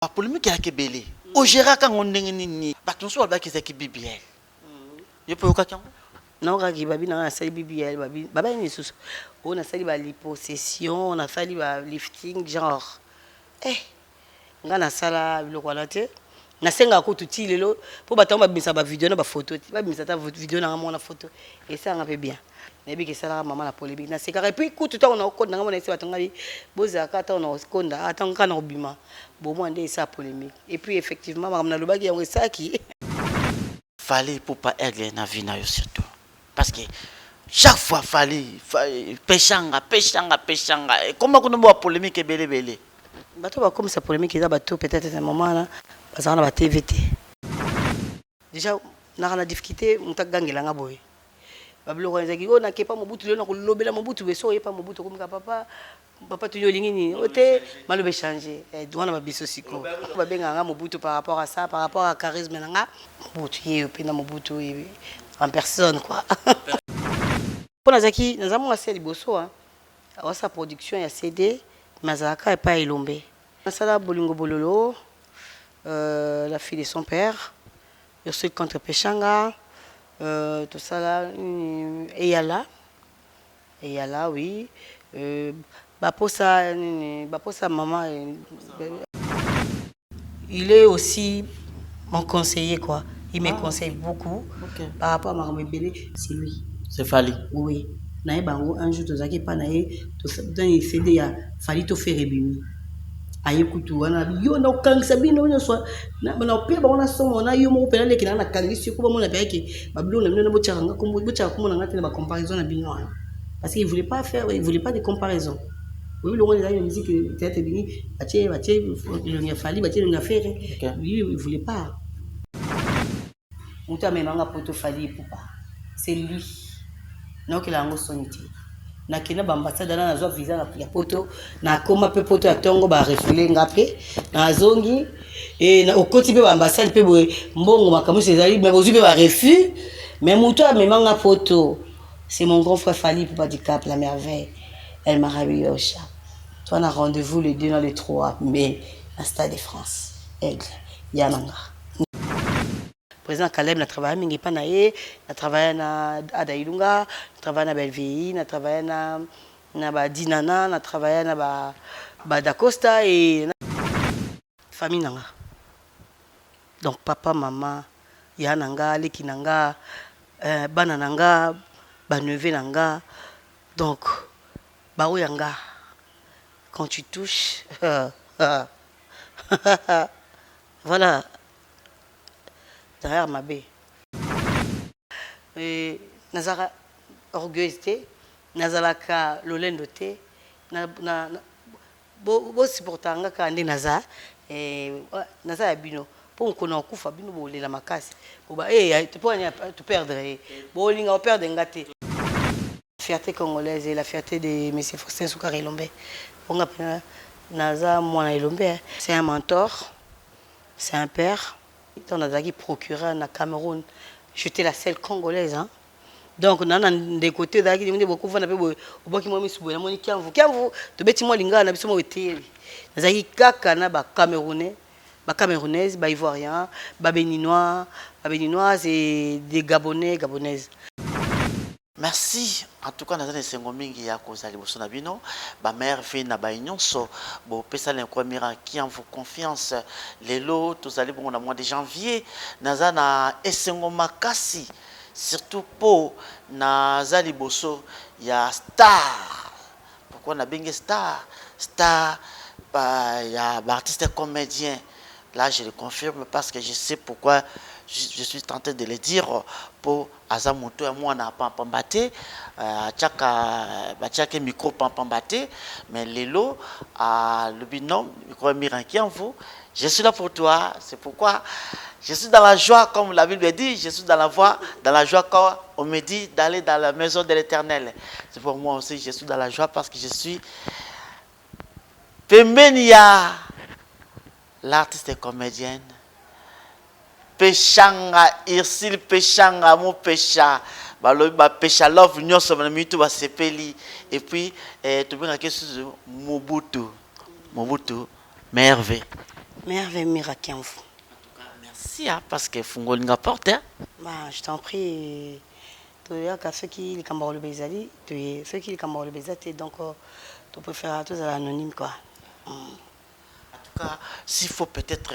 La polémique est qui belé. Au Gérard quand on est ni, bah ton soir qui c'est qui BBL. Je peux aucun. Non, qui babi na sali BBL babi baba ni sous. On a sali ba lipossession, on a sali ba lifting genre. Ngana sala biloko na te. Na senga ko tuti lelo po batanga babimisa ba vidéo na ba photo. Babimisa ta vidéo na mona photo et ça on a fait bien. Nebi que ça la maman la polémique. Na seka et puis tout on a okona ngana na batanga bi boza kata on a okonda atanga na obima. Bon moi ndé ça polémique. Et puis effectivement maman na lobaki yango ça qui Fallait pour pas aider na vie na yo surtout. Parce que chaque fois fallait pechanga. Comment qu'on a polémique belé. Bato ba comme ça polémique ça bato peut-être un moment là parce qu'on a ba TVT. Déjà na la difficulté muta gangela nga boy. Bablo ko nzaki on a kepa mobutu le na ko lobela mobutu beso yepa mobutu comme papa tu yolingi ni ote malobe changer douana ba biso siko ba benga nga mobutu par rapport à ça par rapport à charisme nga mobutu ye pe na mobutu en personne quoi. Pour nazaki nazamu ase liboso hein à sa production ya CD mazaka et pas Elombe. Nasala bolingo bololo la fille de son père je suis contre Pechanga tout ça là Eyala oui baposa maman il est aussi mon conseiller quoi il me conseille beaucoup par rapport à ma rebelle c'est lui C'est Fali. oui nae bango un jour tozaki pa nae to dans il CD ya Fali to faire bimi aye kutu wana yo na okangisa bino nyonso na opela bango na somo na yo mo opela leki na kangisi ko bamona bayaki babilo na bino na bochanga kombo bochanga komona ngati na ba comparaison na bino parce qu'il voulait pas de comparaison. Oui, le roi de la musique théâtre bini batie il a fallu batie il a fait lui il voulait pas. Muta menanga poto Fali pupa. C'est lui. Non que la ngo soniti. Na kina bambassade na zo visa na poto na koma pe poto ya tongo ba refule ngape na zongi et na okoti pe bambassade pe mbongo makamu sezali mais ozu pe ba refus mais muta menanga poto. C'est mon grand frère Fali Poupa du Cap, la merveille. Elle m'a rabillé au chat. Toi, on a rendez-vous le 2 dans le 3 mai à Stade de France. Aigle, Yananga. Président Kalem a travaillé à Mingipanae, a travaillé à Adailunga, a travaillé à Belvei, a travaillé à Dinana, a travaillé à Dacosta et famille Nanga. Donc, papa, maman, Yananga, Lekinanga, Banananga, Baneve nanga donc bao yanga quand tu touches voilà derrière ma baie et nazara orgueilleusité nazalaka lolendo te na bo supportanga ka ndi naza naza ya bino pour qu'on a kufa bino bolela makasi boba tu perdre bolinga o perdre ngate fierté congolaise et la fierté de M. Faustin Soukar Elombe. Naza Mwana Elombe, c'est un mentor, c'est un père. On a qui procureur na Cameroun. J'étais la seule congolaise. Hein? Donc, on a des côtés qui ont beaucoup de gens qui ont mis sur le Kiamvu. Kiamvu, tu bêtis moi linga, na biso été. Nazaki kaka na ba Camerounais, ba Camerounaise, ba Ivoirien, ba Béninois et des Gabonais, Gabonaises. Merci. En tout cas, nous avons des mingi ya kozali bosona bino ba mère fait na ba nyonso bo pesa le premier qui en vous confiance lelo tozali bongo na mois de janvier nazana esengo makasi surtout po nazali boso ya star pourquoi na bengue star ya ba artiste comédien là je le confirme parce que je sais pourquoi je suis tenté de le dire pour Azamoto et moi n'a pas pambaté chaque micro pambaté mais Lelo le binôme micro miranki en vous je suis là pour toi c'est pourquoi je suis dans la joie comme la Bible dit je suis dans la joie quand on me dit d'aller dans la maison de l'Éternel c'est pour moi aussi je suis dans la joie parce que je suis Pembenia l'artiste et comédienne Pechanga, Irsil Pechanga, mon Pecha, Pecha Love, Nyonso, Manamitu, Sepeli, et puis, tu peux quelque chose Mobutu, merveille. Merveille miracle en vous. En tout cas, merci hein, parce que Fungolinga porte. Hein. Bah, je t'en prie. Toyaka ceux qui les cambarole bezali, ceux qui les cambarole bezali, donc tu préfères tous à l'anonyme quoi. En tout cas, s'il faut peut-être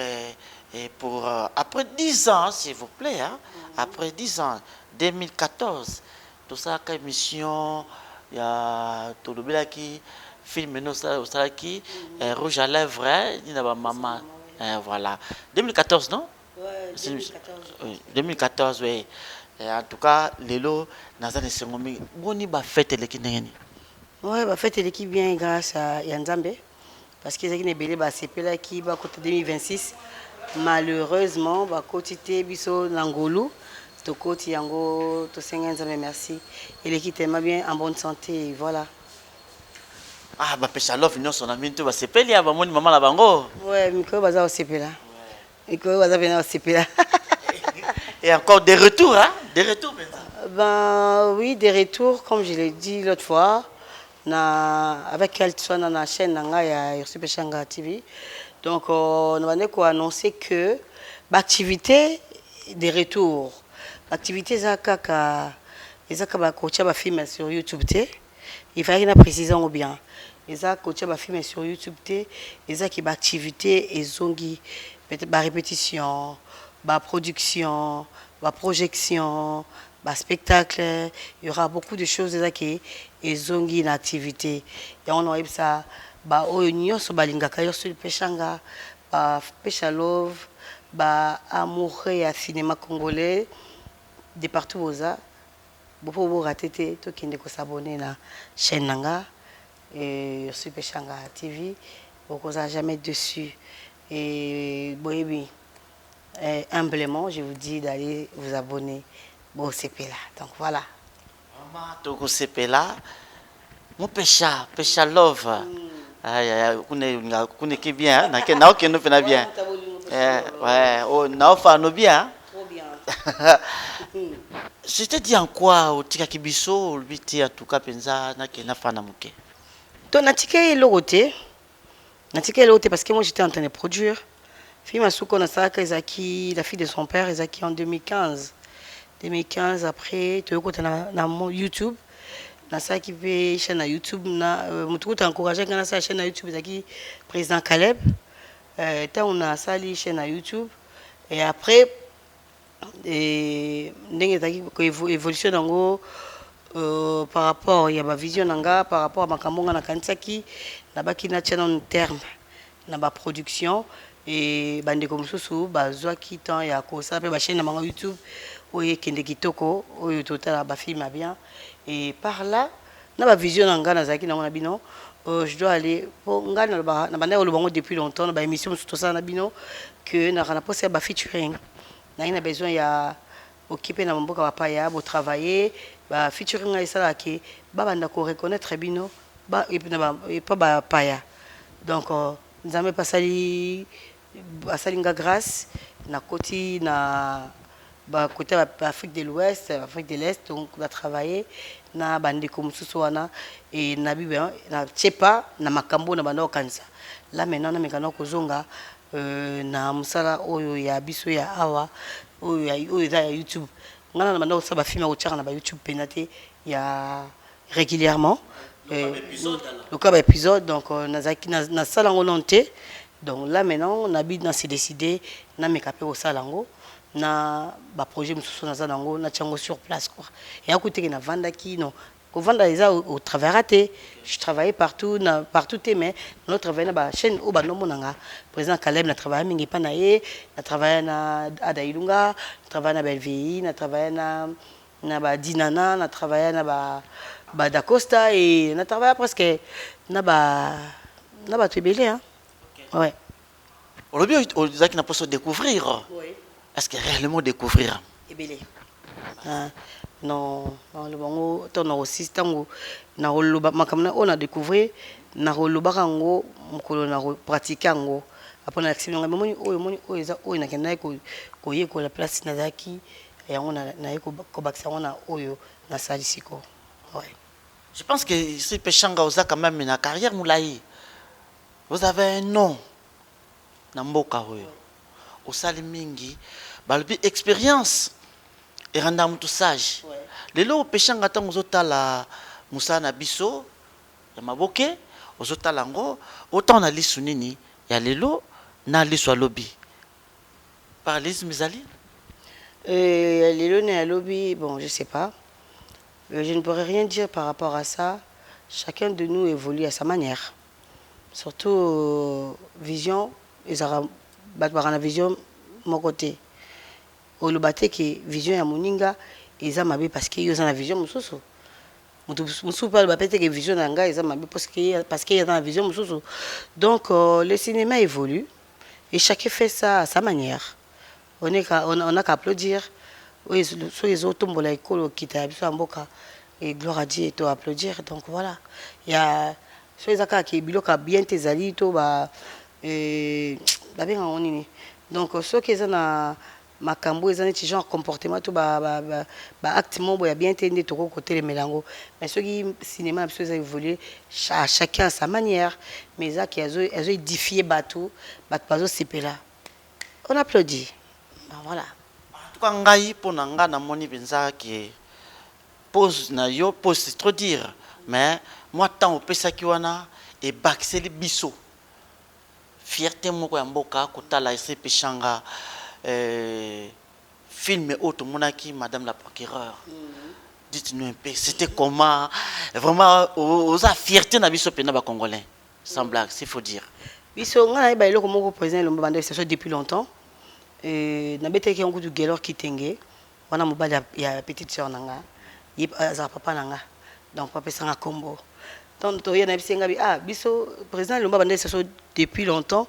pour après 10 ans, s'il vous plaît, hein, après 10 ans, 2014, tout ça, émission, il y a tout le bien qui film qui rouge à lèvres, il y a maman, voilà. 2014, non? Ouais, 2014. Oui, 2014, oui. En tout cas, Lelo, Nazane Sengomi, Boni ba fête les Kineni. Ouais, bah fête l'équipe bien grâce à Yanzambe. Parce qu'ils ont belé bah c'est là qui va côté 2026. Malheureusement, bah côté biso Langolo, c'est côté Yango, to Nzambe merci. Et l'équipe est bien en bonne santé, voilà. Ah, bah Péchalov, non, son ami, tu vas se péler, bah mon maman la bango. Ouais, Miko baza au CP là. Miko baza bien au CP là. Et encore des retours, hein? Des retours maintenant. Ben oui, des retours, comme je l'ai dit l'autre fois, avec quelle soit dans la chaîne, il y a Ursu Pechanga TV. Donc, on a annoncé que l'activité des retours, l'activité Zakaka, les Zakaba coacha ba film sur YouTube, il fallait que préciser bien. Les Zakaba coacha ba film sur YouTube, les Zakaba activité et zongi, peut-être ba répétition, ba production, ba projection, ba spectacle, il y aura beaucoup de choses qui et zongi une activité. Et on a eu ça. Ba oyo nyonso balingaka yo sur peshanga ba pesha love ba amour ya cinéma congolais de partout oza bopo bo ratete to kende ko s'abonner na chaîne nanga et sur peshanga TV bokoza jamais dessus et boyebi humblement je vous dis d'aller vous abonner bon CP là donc voilà Maman toko sepela mon pécha love. Aïe aïe kune qui bien na ke na ok no pena bien. Ouais, oh na fa no bien. trop bien. Je te dis en quoi au tika kibiso biti en tout cas penza na ke na fa na muke. Donc natike l'oroté. Natike l'oroté parce que moi j'étais en train de produire. Fille Masuko Nasaka Ezaki, la fille de son père, Ezaki en 2015. 2015 après, tu écoutes dans mon YouTube. Dans ça qui fait chaîne à YouTube, je t'ai encouragé quand ça chaîne à YouTube, Ezaki président Caleb. On a sali chaîne à YouTube. Et après, évolution dans par rapport il y a ma vision nanga par rapport à Makambonga na Kansaki na baki na chaîne en terme na ba production et bande comme soso bazwa ki temps ya ko ça pe ba chaîne na YouTube oye kende kitoko oyo total ba film bien et par là na ba vision nanga na zaki na bino je dois aller pour ngana na bande o bango depuis longtemps na ba émission tout ça na bino que na kana poser ba featuring na ina besoin ya occupé na mboka bapaya bo travailler ba featuring na sala ki ba banda ko reconnaître bino ba et pas ba paya donc nzambe pasali asali nga grâce na koti na ba côté Afrique de l'Ouest Afrique de l'Est donc ba travailler na bande ko mususu wana et na bibe na chepa na makambo na banda kanza là maintenant na mekano kozonga na musala oyo ya biso ya awa oyo eza ya YouTube ngana na banda osaba film otiaka na ba YouTube penate ya régulièrement le cas épisode donc nazaki na salango nonté donc là maintenant on habite dans c'est décidé na mekapé au salango na ba projet mususu na zanango na tiango sur place quoi et à côté na vandaki non au vendre les au travers raté je travaillais partout mais notre travail na ba chaîne au banomo nanga président Caleb na travaillé mingi pa na ye na travaillé na Adailunga travaillé na Belvi na travaillé na ba Dinana na travaillé na ba Da Costa et na travaillé presque na ba tebelé hein ouais On bien Zaki n'a pas se découvrir. oui Est-ce que réellement découvrir? ebelé non le bango to na aussi tango na roloba makamna on a découvrir na roloba kango mukolo na pratiquer ngo apona action nga moni oyo eza oyo na kenda ko yeko la place na zaki ya ngona na yeko ko bakisa ngona oyo na salisiko ouais Je pense que si Pechanga Oza quand même une carrière moulaï. Vous avez un nom. na mboka oyo osali mingi balobi expérience eranda mutu sage lelo opeshanga ntango ozotala mosala na biso ya maboke ozotala yango otango na lisu nini ya lelo na lisu alobi parallélisme ezali lelo na ya lobi bon je sais pas. Je ne pourrais rien dire par rapport à ça. Chacun de nous évolue à sa manière. Surtout vision, ils ont la vision mon côté. Au lobate que vision ya moninga, ils ont mabé parce qu'ils ont la vision mususu. Mususu pas le que vision nanga, ils ont mabé parce qu'ils ont la vision mususu. Donc le cinéma évolue et chacun fait ça à sa manière. On a qu'à applaudir. Oui, sur les autres tombola école qui t'a habitué à Mboka et gloire à Dieu et tout applaudir. Donc voilà, il y a sur les accords qui bloquent bien tes alliés tout bah bien on est. Donc ceux qui sont na makambo ils ont des genre comportement tout bah acte membre il y a bien été tout côté les mélango. Mais ceux qui cinéma absolument évolué chacun à sa manière. Mais ça qui elles ont édifié bateau bateau c'est là. On applaudit. Ben, voilà. Quand ngai pona nga na moni benza ki pose na yo pose c'est trop dire mais moi tant opesa ki wana e bakseli biso fierté moko ya mboka kotala ese peshanga film auto monaki madame la procureure dites-nous un peu c'était comment vraiment osa fierté na biso pena ba congolais sans blague c'est faut dire biso nga na ba eloko moko président lomba banda ça depuis longtemps. Na bete ki yango du gelor kitenge wana mobali ya petite sœur nanga yi za papa nanga donc papa sanga kombo donc to yena bisenga bi biso président lomba banda ça depuis longtemps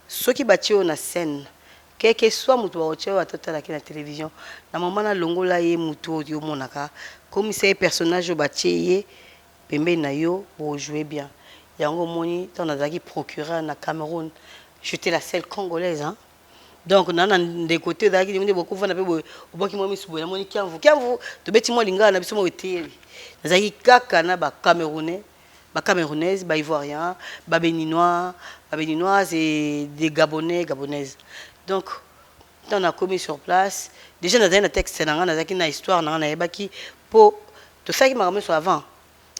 ceux qui bâti na scène quel que soit mutu wa ocho atotala ki na télévision na maman na longola ye mutu yo monaka comme c'est personnage bâti ye pembe na yo pour jouer bien yango moni tant nazaki procureur na Cameroun j'étais la seule congolaise hein. Donc on a des côtés d'aki des beaucoup fana pe boki mo misu boya moni kiamvu to beti mo lingana na biso mo eteli nazaki kaka na ba camerounais ba camerounaise ba ivoirien ba béninois et des gabonaises donc on a commis sur place déjà dans un texte na nazaki na histoire na yebaki po to ça qui m'a ramené sur avant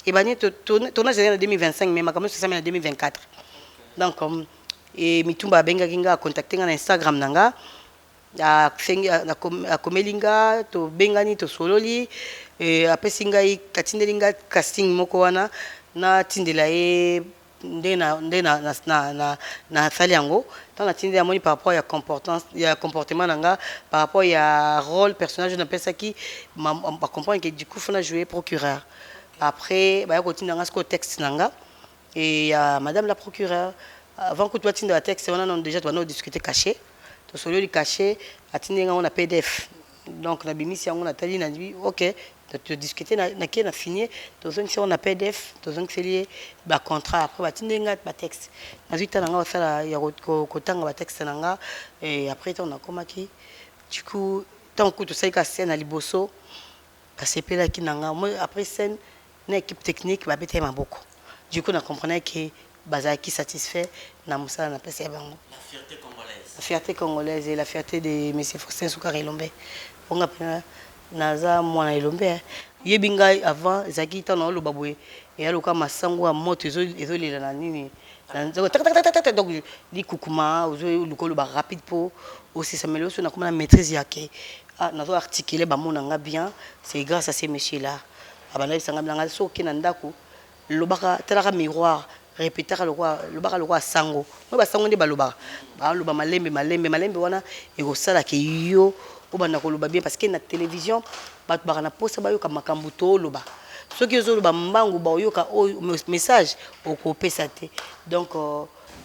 et bani tournage en 2025 mais m'a commencé ça en 2024 donc et mitumba benga kinga contacter na Instagram nanga a komelinga to bengani to sololi après singa katindelinga casting moko wana na tindela e ndena na saliango tant na tindela moni par rapport ya comportement nanga par rapport ya rôle personnage na pesa qui ma comprendre que du coup faut na jouer procureur après ba ya continue nanga ce texte nanga et madame la procureure avant que tu aies un texte, on a déjà discuté caché. Tu as solo caché, on a PDF. Donc, on a mis si on a dit, ok, tu as discuté, on a fini, on a PDF, tu as fait un contrat. Après, tu as un texte. Ensuite, on a un texte. Et après, on a commencé. Du coup, tant que tu sais que c'est un liboso, c'est là qui après, c'est une équipe technique, qui va beaucoup. Du coup, on a compris que bazaki satisfait na musala na pesa ya bango la fierté congolaise et la fierté de monsieur Faustin Soukari Lombe onga pena naza mwana Elombe yebinga avant zaki tano lo babwe et aloka masango ya moto ezolela na nini donc li kukuma ozo lukolo ba rapide po aussi ça me na comme la maîtrise yake nazo articuler ba monanga bien c'est grâce à ces messieurs là abana sanga blanga so kina ndako lobaka talaka miroir répéter le roi sango moi ba sango ndi baloba baloba malembe wana et ko sala ke yo obanda ko loba bien parce que na télévision ba na posa ba yo ka makambu to loba ceux qui zo loba mbangu ba yo ka message au ko pesa te donc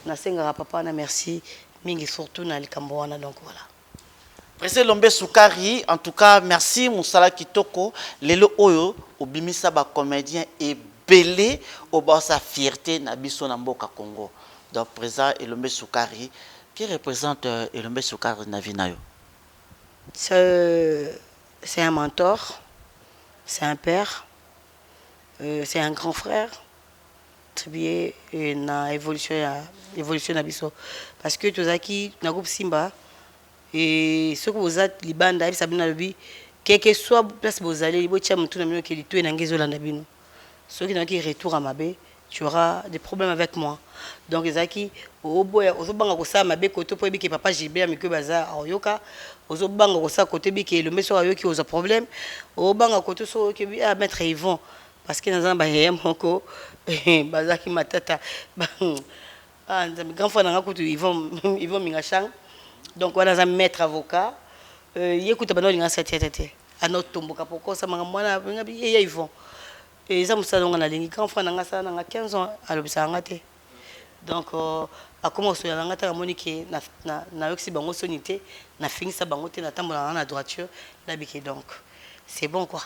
na senga papa na merci mingi surtout na likambo wana donc voilà. Président Lombe Soukari, en tout cas merci Moussala Kitoko lelo oyo obimisa ba comédien et belé au bas sa fierté na biso na mboka Congo. Donc président Elombe Soukari qui représente Elombe Soukari na vie na yo. C'est un mentor, c'est un père, c'est un grand frère, contribuer na évolution na biso parce que tozaki na groupe Simba et ce que vous êtes libanda ça bina lobi quelque soit place bozali botia mutu na mino ke litu na ngezo landa bino ceux qui n'ont qui retour à Mabé tu auras des problèmes avec moi donc ezaki oboya ozobanga ko sa Mabé koto po biki papa Gilbert miko baza oyoka ozobanga ko sa côté biki le meso ayoki oza problème obanga koto so ke bi à mettre Yvon parce que dans un baye moko bazaki matata ah grand frère nanga koto Yvon mingachang donc on a un maître avocat yekuta bano linga tete ana tomboka poko sa manga mwana ngabi Yvon et ça musa longa na lingi grand frère nanga sa nanga 15 ans alobisa ngate donc a commencé à ngata monique na yoksi bango sonité na fini sa bango te na tambola na droiture na biki donc c'est bon quoi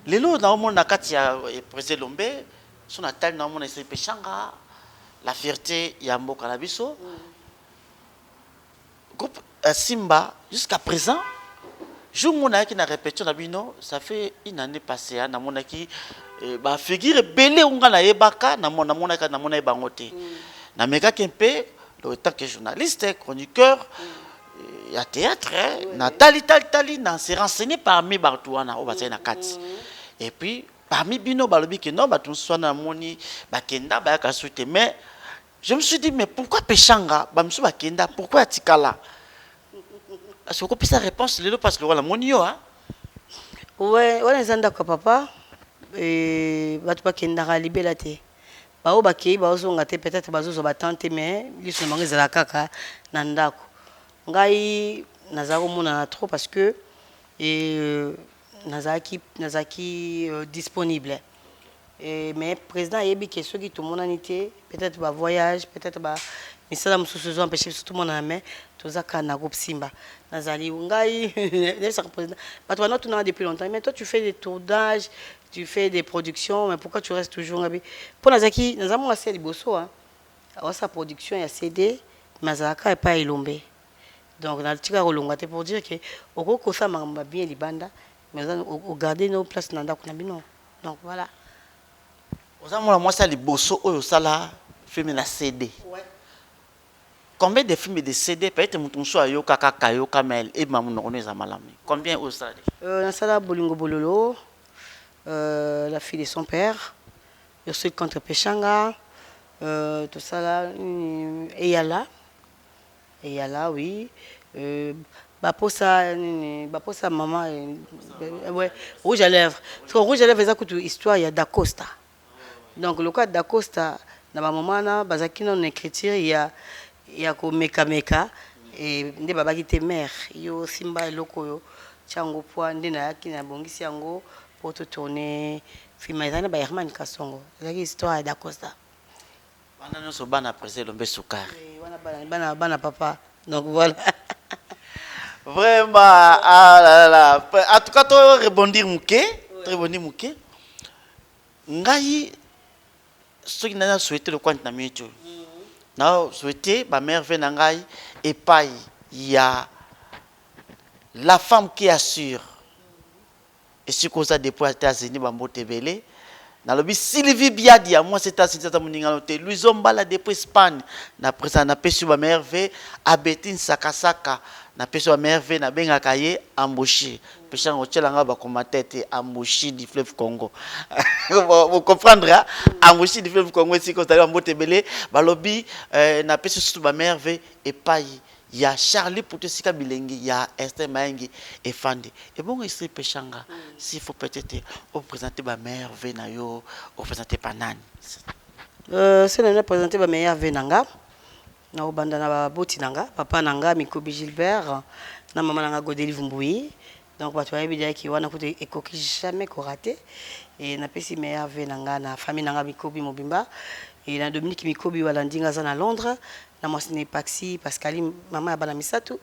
lelo na omona na kati ya président Lombe son atal na omona ese pechanga la fierté ya mboka na biso groupe Simba jusqu'à présent je mona qui na répétition na bino ça fait une année passée na mona qui ba figure belé unga na yebaka na mona bangote na meka kempe le tant que journaliste chroniqueur il y a théâtre na tali na se renseigner parmi Bartouana au bassin na kati et puis parmi bino balobi que non batou soit na moni bakenda ba ka souhaiter mais je me suis dit mais pourquoi pechanga ba msu bakenda pourquoi atikala est-ce que vous avez la réponse parce que voilà mon yo hein ouais on est en quoi papa et batu bakenda libela te ba o bakei ba ozonga te peut-être bazozo batante mais liso mangi za kaka na ndako ngai nazako mona trop parce que nazaki disponible et mais président yebi que ceux qui tout mon anité peut-être ba voyage peut-être ba misala mususu zo empêcher surtout mon ami tozaka na groupe Simba nazali ngai n'est-ce président bah toi tu n'as depuis longtemps mais toi tu fais des tournages tu fais des productions mais pourquoi tu restes toujours ngabi pour nazaki nazamu assez liboso hein sa production ya CD mazaka et pas Ilombe donc na tika rolonga te pour dire que okoko ça mamba bien libanda mais au garder nos places nanda kuna bino donc voilà ozamona moi ça liboso oyo sala film na CD ouais combien de films de CD peut-être mutunso ayo kaka kayo kamel et mamuno za malami combien au ça na sala bolingo bololo la fille de son père je suis contre Pechanga tout ça là Eyala oui baposa maman ouais rouge à lèvres parce que rouge à lèvres ça coûte histoire il y a d'Acosta donc le cas d'Acosta na ba maman na bazaki non écriture il y a ko meka et nde baba ki te mère yo Simba eloko yo chango poa nde na yaki na bongisi yango pour te tourner film ezana ba Herman Kasongo la histoire d'Acosta bana nyonso bana président Lombe Sukari wana bana papa donc voilà vraiment ah là là en tout cas toi rebondir muke ngai ce qui n'a souhaité le compte na micho na souhaité ma mère venangai et pas il y a la femme qui assure et si qu'on ça depuis États-Unis bambote belé na lobi Sylvie Biadi moi c'est États-Unis ta moninga noté Louis Ombala depuis Espagne na présent na pesu ba mère ve Abetine Sakasaka na pesu ba mère ve na benga kaye embauché pechanga ochelanga ba commentaire embauché du fleuve Congo vous comprendra embauché du fleuve Congo si qu'on ça mbote belé ba lobi na pesu surtout ba mère ve et pas il y a Charlie Poutesika Bilengi, il y a Esther Maengi et Fandi. Et bon, ici, Pechanga, s'il faut peut-être présenter ma mère Venayo, présenter Panani. C'est le présenter ma mère Venanga. Na obanda na boti nanga, papa nanga Mikobi Gilbert, na maman nanga Godeli Vumbuyi. Donc, tu vois, bien qu'il y a un côté qui jamais raté. Et na pesi mère Venanga, na famille nanga Mikobi Mobimba. Et na Dominique Mikobi Walandinga à Londres. Na mwasine Paxi Pascali maman ya bana misatu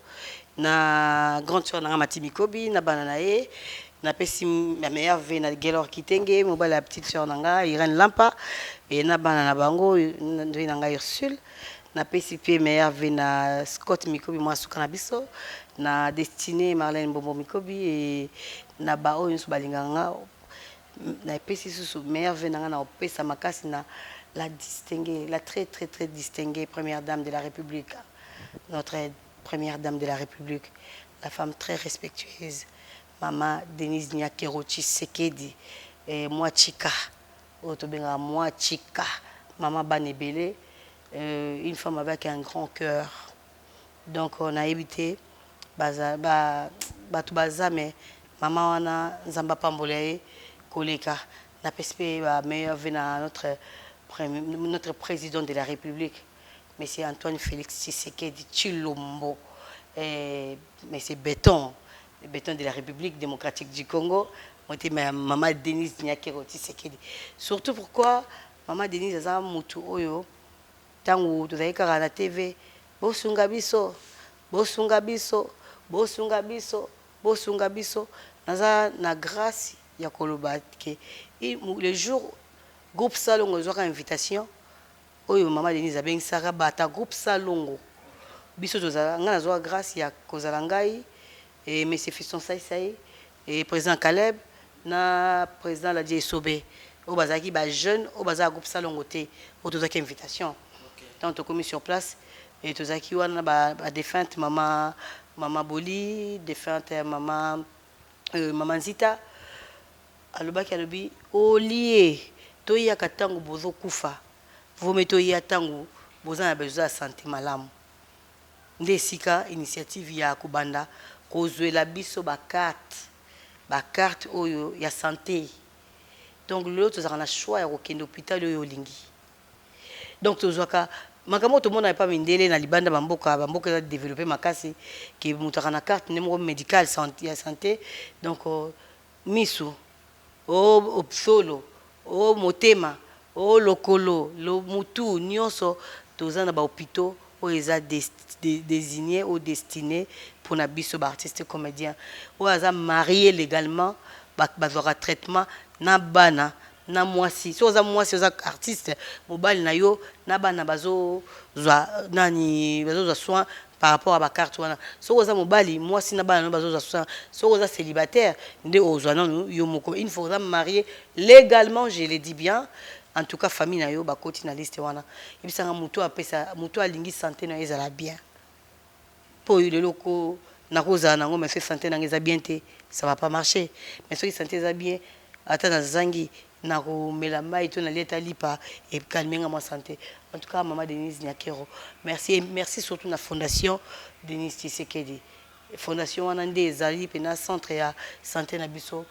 na grande sœur na Mati Mikobi na bana nae na pesi ma meilleure ve na Gelor Kitenge mobile la petite sœur nanga Irène Lampa et na bana na bango ndoi nanga Ursule na pesi pe meilleure ve na Scott Mikobi moi suka na biso na Destinée Marlène Bombo Mikobi et na bao nso balinganga na epesi sous meilleure vue na na opesa makasi na la distinguée, la très très très distinguée première dame de la République, notre première dame de la République, la femme très respectueuse, Maman Denise Nyakero Tshisekedi, et moi Chika, Otobenga moi Chika, Maman Banebele, une femme avec un grand cœur. Donc on a évité batu bazame maman wana nzamba pambolaye koleka na pespe ba meilleur vena notre président de la République monsieur Antoine Félix Tshisekedi Chilombo et monsieur Béton le béton de la République démocratique du Congo maman Denise Nyakero Tshisekedi surtout pourquoi maman Denise aza mutu oyo tango tozali kaka na TV bosunga biso bosunga biso bosunga biso bosunga biso naza na grâce ya koloba ke le jour groupe salongo ezwaka invitation oyo mama Denise abengisaka bata groupe salongo biso tozala nga nazwa grâce ya kozala ngai et monsieur Fiston Saïsaï et président Caleb na président Ladie Esobe oyo bazalaki ba jeune oyo bazala groupe salongo te oyo tozwaki invitation donc tokomi sur place et tozalaki wana ba défunte maman Boli défunte maman Nzita alobaki alobi olie toyaka ntango bozokufa vome toya ntango boza na besoin ya santé malamu nde esika initiative ya kobanda kozwela biso bakarte oyo ya santé donc lelo tozalaka na choix ya kokende hôpital oyo olingi donc tozwaka makambo tomona pa mindele na libanda bamboka eza développer makasi ke mutaka na carte numéro médical santé santé donc misu o psolo o motema o lokolo lo mutu nyonso toza na ba hôpitaux oyo eza désigné ou destiné pour na biso ba artiste comédien oyo aza marié légalement bazwaka traitement na bana na mwasi so oza mwasi oza artiste mobali na yo na bana bazozwa soin par rapport à ba carte wana so oza mobali mwasi na bana bazozwa soin so oza célibataire nde ozwa non yo moko il faut marier légalement je le dis bien en tout cas famille na yo bakoti na liste wana ebisanga mutu alingi santé na ezala bien po le loko na kozala nango mais santé na eza bien te ça va pas marcher mais soki santé eza bien ata na zangi na komela mai to na leta lipa et calmer ma santé en tout cas maman Denise Nyakero merci surtout na fondation Denise Tshisekedi fondation wana nde ezali pe na centre ya santé na biso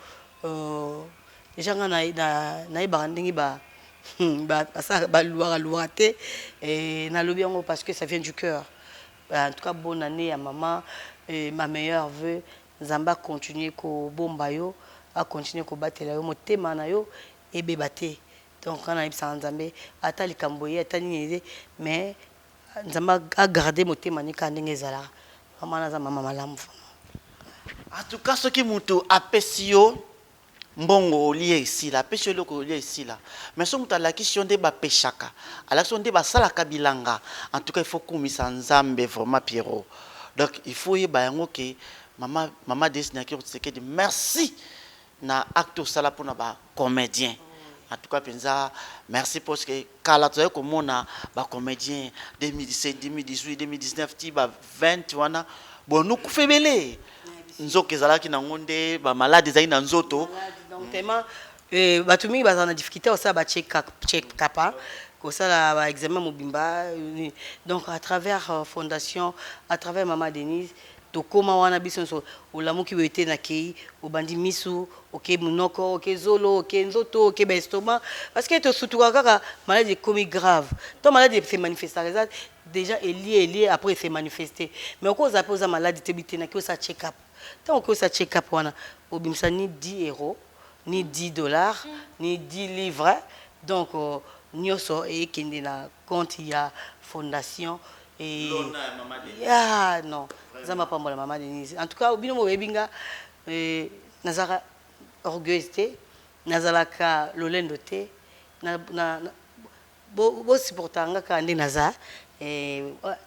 déjà na yebaka ndenge ba louara te et na lobi yango parce que ça vient du cœur en tout cas bonne année à maman ma meilleure vœu nzamba continuer ko bomba yo a continuer ko batela yo motema na yo ebeba te donc on a ibisa nzambe ata likambo ye ata nini mais nzamba a garder motema ni ka ndenge ezala mama na za mama malamu en tout cas ce qui mutu apesi yo mbongo lié ici la pêche le lié ici là mais son mutu la question de ba peshaka ala question de ba sala kabilanga en tout cas il faut kumisa nzambe vraiment Pierrot donc il faut y ba yango ke maman Denise Nyakero Tshisekedi merci na acte sala pour na ba comédien en tout cas penza merci parce que kala to ko mona ba comédien 2017 2018 2019 ti ba 20 wana bon nous kufebele nzoke zalaki na ngonde ba malade zai na nzoto donc tellement batumi ba na difficulté osa ba check up ko sala ba examen mobimba donc à travers fondation à travers maman Denise tokoma wana biso so olamuki wete na kei obandi misu oke munoko oke zolo oke nzoto oke bestoma parce que to sutuka kaka maladie comme grave to maladie se manifester déjà lié après se manifester mais ko za posa maladie tebité na ko sa check up tant ko sa check up wana obimsa ni 10 € ni 10 $, ni 10 livres donc nyoso e kende na compte ya fondation et ah non zama pambola maman Denise en tout cas bino mo webinga nazara orgueilleuse te nazalaka lolendo te na bo supportanga ka ndi naza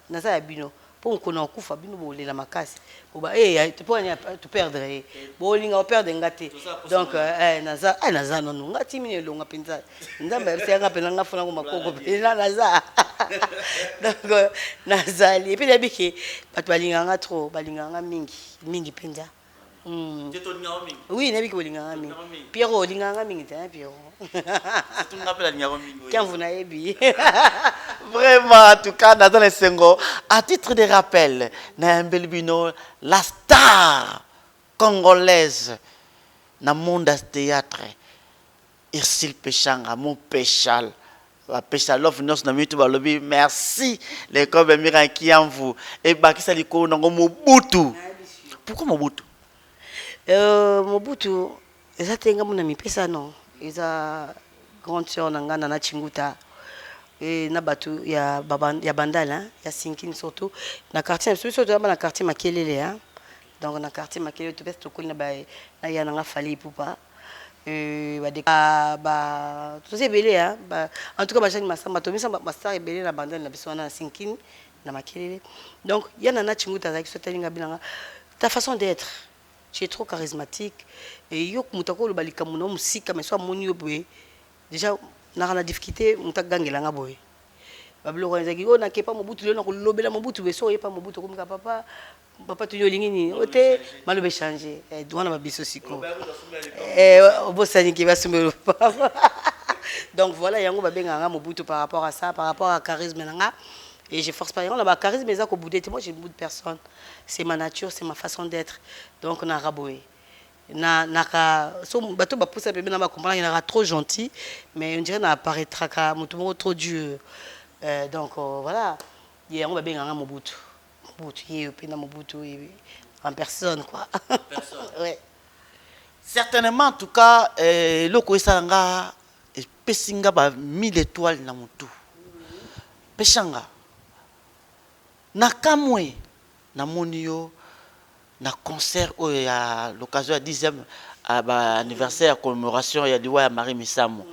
naza ya bino pour qu'on a kufa bino bolé la makasi boba tu peux te perdre bolinga perdre ngate donc naza non ngati mine longa penza ndamba senga penanga fona ko makoko pena naza donc nazali et puis dabiki bato balinganga trop balinganga mingi penza oui nabiki bolinganga mingi Pierrot olinganga mingi ta Pierrot tu n'appelles l'ignorant mingi quand vous n'avez bien vraiment en tout cas dans les sengo à titre de rappel Nayambeli Bino la star congolaise na monde théâtre Ursule Pechanga mon péchal Péchal love nos na mitu balobi merci les combes mira qui en vous et bakisa liko nango Mobutu pourquoi Mobutu Mobutu eza tenga mona mipesa non eza grande sœur nanga na Chinguta et na batu ya bandala ya Sinkini surtout na quartier surtout na quartier Makelele hein donc na quartier Makelele tout best na na ya nanga fali pupa tout c'est belé hein en tout cas bajani masamba to misa mastar belé na bandala na biso na Sinkini na Makelele donc ya na Chinguta za kiso talinga bilanga ta façon d'être tu es trop charismatique et yo mutako lo balika muno musika mais soit moni yo boye déjà na difficulté mutagangela nga boye bablo ko nzaki o na kepa Mobutu le na ko lobela Mobutu be so yepa Mobutu ko mka papa tu yolingi ni ote malobe changer douana babiso siko obosani ki basumelo papa donc voilà yango babenga nga Mobutu par rapport à ça par rapport à charisme nanga et je force pas on a charisme mais ça ko boudé moi j'ai beaucoup de personnes c'est ma nature c'est ma façon d'être donc na raboé na so bato ba poussa bébé na ba comprendre il est trop gentil mais on dirait na apparaîtra ka mutu trop dur donc voilà il y a on va bien nga Mobutu il est na Mobutu en personne quoi personne ouais certainement en tout cas loko esanga pesinga ba 1000 étoiles na mutu Pechanga na kamwe na monio na concert à l'occasion du 10e anniversaire commémoration ya liwa ya Marie Misamo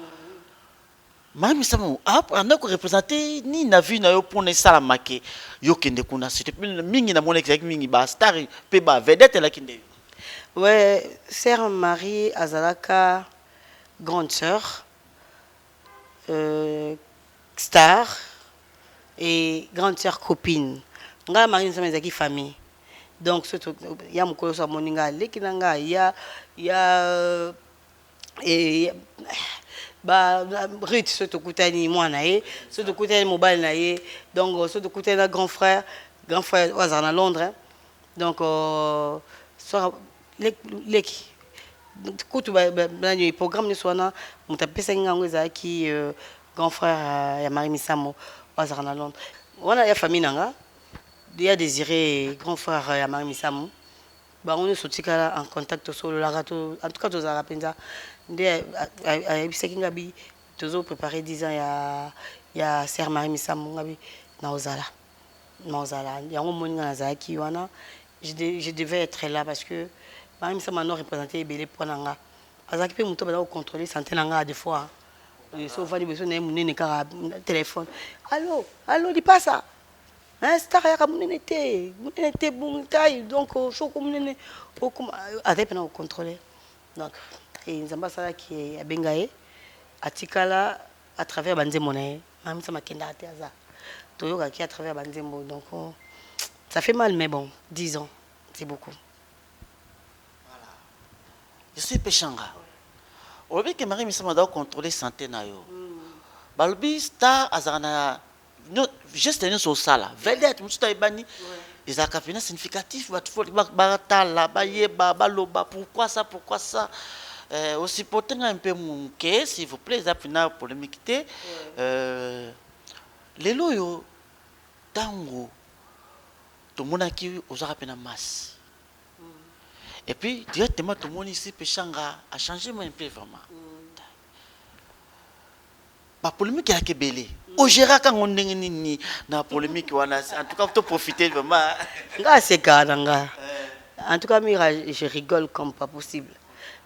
Marie Misamo on a représenté ni na vu na yo pour ne sala make yo kende kuna c'était mingi na moneki mingi ba star pe ba vedette la kende ouais sœur Marie Azalaka grande sœur star et grande sœur copine nga Marie Misamo ezaki famille donc surtout il y a mon collègue sur moninga lekinanga il y a et ba Ruth surtout kutani mwana surtout kutani mobile na donc surtout kutani grand frère au hasard à Londres donc soit leki kutu ba programme ne soit na mutapesa ngango ezaki grand frère ya Marie Misamo au hasard à Londres on a ya famille nanga il y a désiré grand frère à Marie Misamo bah on est sorti en contact sur le lagato en tout cas tous à penza ndé à bisekinga bi tozo préparer 10 ans ya sœur Marie Misamo ngabi na ozala yango moninga na zaki wana je devais être là parce que Marie Misamo non représenté belé pour nanga azaki pe muto ba contrôler santé nanga des fois so vali beso na munene ka téléphone allô dis pas ça hein star ya kamunene te bon taille donc chaud comme munene comme avec na contrôler donc et nzamba sala qui a bengaé atikala à travers banzembo na Marie Misamo kenda te aza toyoka qui à travers banzembo donc ça fait mal mais bon 10 ans c'est beaucoup voilà je suis Pechanga on veut que Marie Misamo doit contrôler santé na yo balobi star azana no juste une sala vedette mutu taibani des acapina significatif batala bayeba baloba pourquoi ça aussi potenga un peu munke s'il vous plaît ça pina polémique lelo yo tango to monaki ozaka pena masse et puis directement tout le monde ici Pechanga a changé un peu vraiment ba polémique ya kebele o gérera quand on ni na polémique wana en tout cas faut profiter vraiment nga c'est nga en tout cas mira je rigole comme pas possible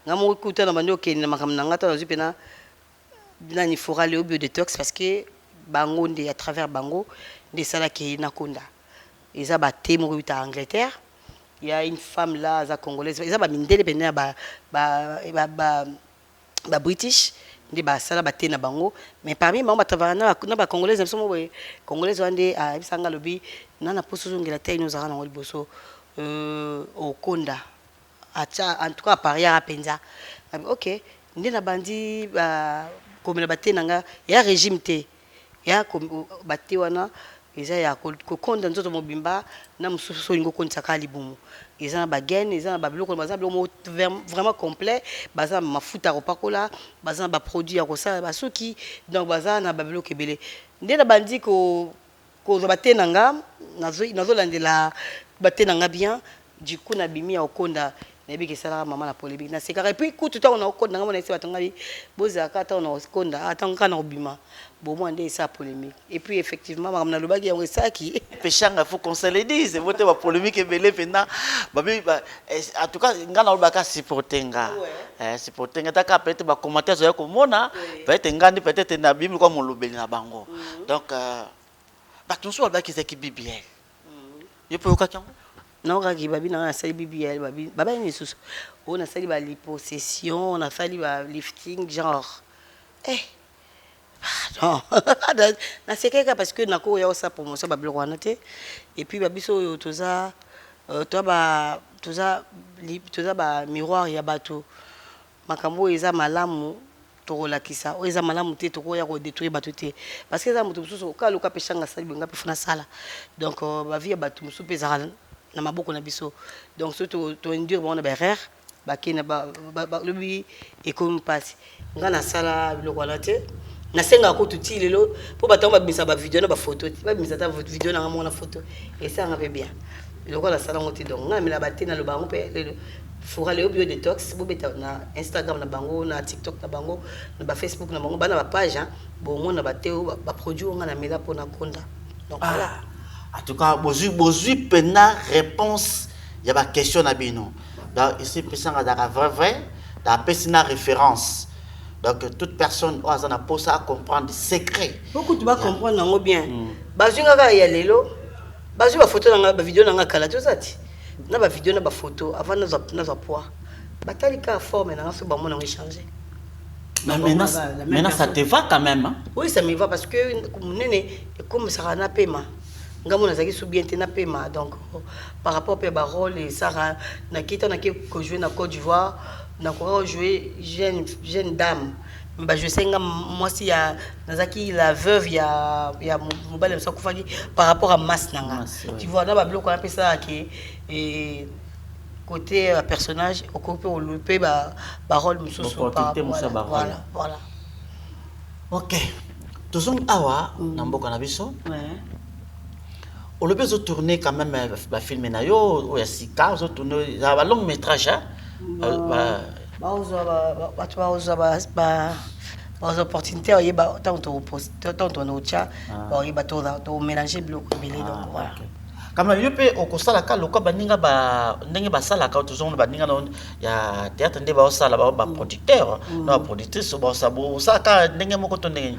nga mo kuta na bando ke na makamna nga ta zipena bina ni fora le bio détox parce que bango ndé à travers bango des sala ke na konda ils ont battu mon en Angleterre. Il y a une femme là, za congolaise. Ils ont battu pendant ba British. Ndi ba sala battu na bango. Mais parmi moi, ba travailler na ba congolaise, ils sont congolaise wande a bisanga lobi. Nana poso zongela taille nous ara na ngoliboso. Au Konda. En tout cas, à Paris, à Penza. Ok. Ndi na bandi comme la battu nanga. Il y a régime té. Il y a battu wana. Ils ont kokonda nzoto mobimba na mususu ingo konta kalibumu. Ils ont bagen, ils ont babiloko vraiment complet, baza mafuta ropakola, baza ba produit ya kosa basuki donc baza na babiloko ebele. Nde na bandi ko batenanga nazo landela batenanga bien du coup na bimi ya okonda na bi kesala maman la polémique na sekara et puis tout temps on a okonda ngamo na ese batangali boza kata on a okonda atanga na obima. Bon, moi, c'est ça polémique. Et puis, effectivement, Mme Nalobagi a ça qui. Péchanga, il faut qu'on se le dise. C'est votre polémique et belé maintenant. En tout cas, on a le supporter. Supporter. D'accord, peut-être que commentaire sur le commentaire, peut-être na Bible comme on le bénit na bango. Donc, tout ça, on a qui c'est qui BBL. Il peut aucun. Non, Ragi Babi n'a pas BBL. Babi n'est sous. On a sali ba lipossession, on a sali ba lifting, genre. Non, c'est quelque parce que nako ya ça promotion ba biloko wana te et puis ba biso toza ba miroir ya bato makambo eza malamu to la kisa o eza malamu te to ya ko détruire bato te parce que eza mutu mususu ka loka peshanga sali benga pe funa sala donc ba vie bato mususu peza na maboko na biso donc surtout to endure bon ba erreur ba kina ba lobi et comme passe ngana sala biloko wana te na senga ko tuti lelo po batanga babisa ba vidéo na ba photo ba bimisa ta vidéo na ngamo na photo et ça nga bien loko la sala ngoti donc nga mila baté na lo bango pe lelo fura le bio detox bo beta na Instagram na bango na TikTok na bango na ba Facebook na bango bana ba page bon mo na baté ba produit nga na mila po na konda donc voilà en tout cas bozui pena réponse il y a ba question na bino donc ici pesanga da vrai da pesina référence. Donc toute personne a posé à comprendre des secrets. Beaucoup tu vas comprendre bien. Bazunga ga ya lelo. Bazu ba photo na ba vidéo na kala to zati. Na ba vidéo na ba photo avant na za poids. Batali ka forme na so ba mona changer. Mais maintenant ça te va quand même hein? Oui, ça me va parce que comme ça na paiement. Ngamo na zaki sou bien te na paiement donc par rapport à ba rôle et ça na kita na ko jouer na Côte d'Ivoire. Na ko jouer jeune dame bah je sais moi si ya nazaki la veuve ya mobile ça kufaki par rapport à masse nanga tu vois na ba bloko on appelle ça que et côté personnage au côté on le peut ba rôle mususu voilà OK tozong awa na mboka na biso on le peut tourner quand même ba film na yo o ya sika zo tourner ba long métrage aux opportunités il y a tant on mélanger bloc belé donc voilà quand même yope okosala ka loka baninga ba ndenge basala ka tozomona baninga na ya théâtre ndé ba osala ba producteur na productrice ba sabo saka ndenge moko to ndenge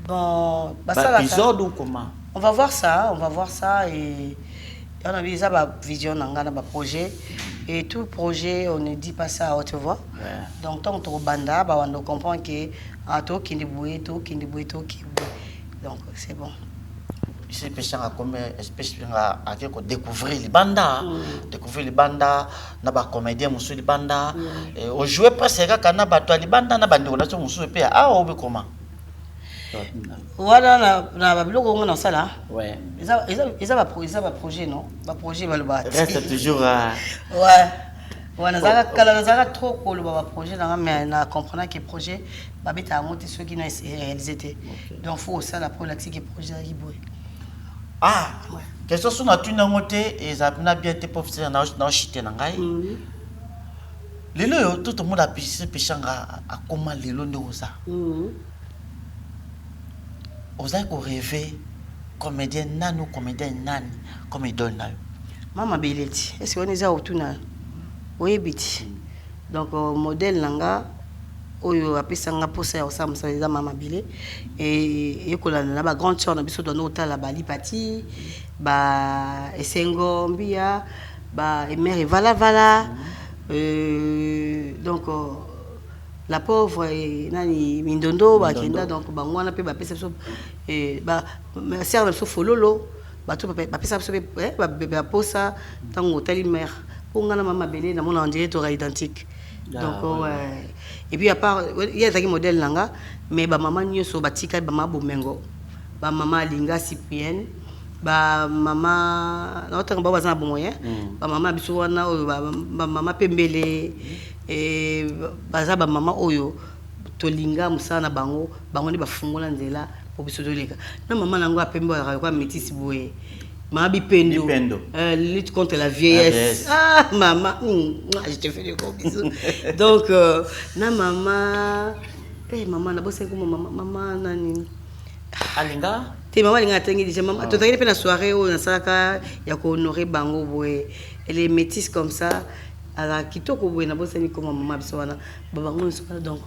bon basala épisode ou comment on va voir ça et on a vu ça ba vision nanga ba projet et tout projet on ne dit pas ça à haute voix donc tant que banda ba on comprend que to kindi boué donc c'est bon ici pêchant comme espèce à découvrir les bandas na ba comédien musu les bandas et au jouer presque kana ba to les bandas na ba ndolation musu pe o be comment voilà na ba biloko on a ça là ouais ils va projet non ba projet va le battre reste toujours ouais nazaka trop ko le ba projet na mais na comprendre que projet ba beta monter ceux qui na réalisé donc faut ça la pour l'axi que projet riboué question sur na tuna moté et ça na bien été professeur na chité na ngai lelo yo tout le monde a pêchanga à comment lelo ndo ça oza ko rêver comédien nani comme idole na yo mama beleti est-ce qu'on est à autour na oui biti donc modèle nanga oyo apesanga posa ya kosalamisa eza mama bile ekolanda na bagrande sœur na biso dono otala balipati esengo mbia emere valavala donc la pauvre nani mindondo bakenda donc bango wana mpe bapesa biso sere na biso fololo bato bapesa biso baposa ntango otali mare mpo nga na mama bele namona on dirait tora identique donc et puis à part il y a des modèles nanga mais ba maman nyonso batika ba mama bomengo ba mama linga cyprienne ba mama na otanga ba bazana bomoyen ba mama biso wana oyo ba mama pembele baza ba mama oyo tolinga musana bango ne bafungola nzela po biso toleka na mama nango apembe kwa métis boye mama bipendo lutte contre la vieillesse. Ah maman, je te fais des gros bisous. Donc na maman maman na bosse comme maman nani alinga te maman alinga tengi déjà maman to tangi pe na soirée o na salaka ya ko honorer bango boye elle est métisse comme ça ala kitoko boye na bosse ni comme maman biso wana bango so donc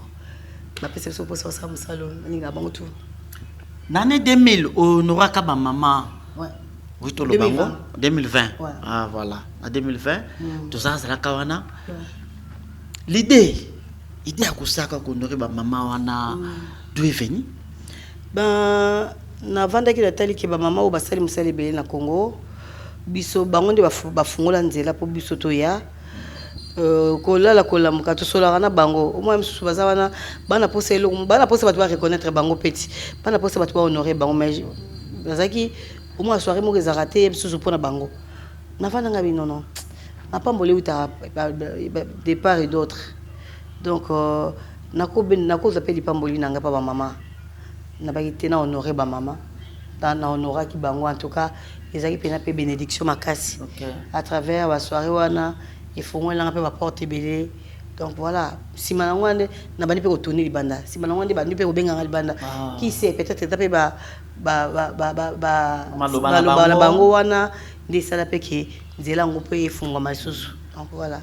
na pesa so posa sa musalo alinga bango tout l'année 2000 honoraka ba maman. Ouais. Oui, tout le bango 2020. Ouais. Ah voilà, en 2020, tout ça c'est la kawana. L'idée à kusaka honorer ba maman wana d'où est venu? Ben na vanda ki la tali ke ba maman o basali musali belé na Congo. Biso bango nde bafungola nzela po biso to ya kolala kolamuka to solaka na bango au moins msusu baza wana bana posa eloko bana posa bato ba reconnaître bango petit bana posa bato ba honorer bango mais bazaki au moins soirée mo ezaka te msusu pona bango na vanda nga bino non na pambolé uta des part et d'autres donc nako zapeli pamboli nanga pa ba maman na ba kitena honorer ba maman na honora ki bango en tout cas ezaki pena pe bénédiction makasi à travers la soirée wana il faut moins l'enlever ma porte belé donc voilà si manangwande na bani pe ko tourner libanda si manangwande bani pe ko benga libanda qui sait peut-être taper ba bango wana ndi sala pe ke nzela ngo pe ifungwa masusu donc voilà